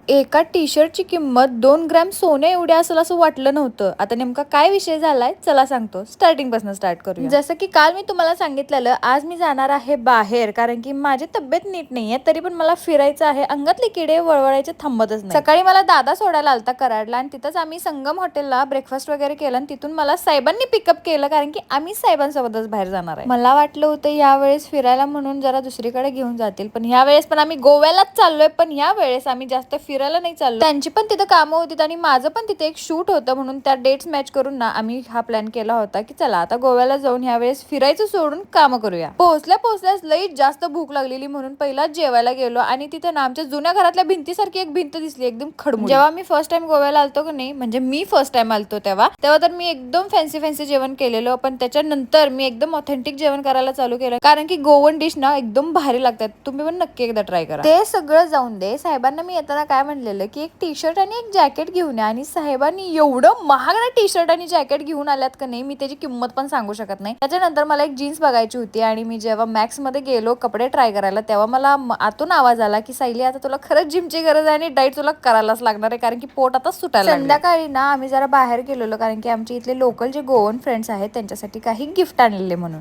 एका टी शर्टची किंमत 2 ग्रॅम सोने एवढी असेल असं वाटलं नव्हतं. आता नेमका काय विषय झालाय चला सांगतो. स्टार्टिंग पासून स्टार्ट करूया. जसं की काल मी तुम्हाला सांगितलेलं आज मी जाणार आहे बाहेर, कारण की माझी तब्येत नीट नाहीये, तरी पण मला फिरायचं आहे. अंगातले किडे वळवळायचे थांबतच नाही. सकाळी मला दादा सोडायला आलता कराडला आणि तिथंच आम्ही संगम हॉटेलला ब्रेकफास्ट वगैरे केलं आणि तिथून मला साहेबांनी पिकअप केलं, कारण की आम्ही साहेबांसोबतच बाहेर जाणार आहे. मला वाटलं होतं यावेळेस फिरायला म्हणून जरा दुसरीकडे घेऊन जातील, पण यावेळेस पण आम्ही गोव्यालाच चाललोय. पण या वेळेस आम्ही जास्त फिरायला नाही चाललो. त्यांची पण तिथं कामं होती आणि माझं पण तिथे एक शूट होतं, म्हणून त्या डेट्स मॅच करून ना आम्ही हा प्लॅन केला होता की चला आता गोव्याला जाऊन यावेळेस फिरायचं सोडून कामं करूया. पोहोचल्याच लई जास्त भूक लागलेली, म्हणून पहिलाच जेवायला गेलो आणि तिथे ना आमच्या जुन्या घरातल्या भिंतीसारखी एक भिंत दिसली एकदम खडमूड. जेव्हा मी फर्स्ट टाइम गोव्याला आलतो की नाही, म्हणजे मी फर्स्ट टाइम आलतो तेव्हा तर मी एकदम फॅन्सी जेवण केलेलं, पण त्याच्यानंतर मी एकदम ऑथेंटिक जेवण करायला चालू केलं, कारण की गोवन डिश ना एकदम भारी लागतात. तुम्ही पण नक्की एकदा ट्राय करा. ते सगळं जाऊन दे, साहेबांना मी येताना काय म्हणलेलं की एक टी शर्ट आणि एक जॅकेट घेऊन या, आणि साहेबांनी एवढं महाग टी शर्ट आणि जॅकेट घेऊन आल्यात का नाही, मी त्याची किंमत पण सांगू शकत नाही. त्याच्यानंतर मला एक जीन्स बघायची होती आणि मी जेव्हा मॅक्स मध्ये गेलो कपडे ट्राय करायला, तेव्हा मला आतून आवाज आला की सायली आता तुला खरंच जिमची गरज आहे आणि डाएट तुला करायलाच लागणार आहे, कारण की पोट आता सुटायला लागलंय. संध्याकाळी ना आम्ही जरा बाहेर गेलेलो, कारण की आमच्या इथले लोकल जे गोवन फ्रेंड्स आहेत त्यांच्यासाठी काही गिफ्ट आणलेले म्हणून.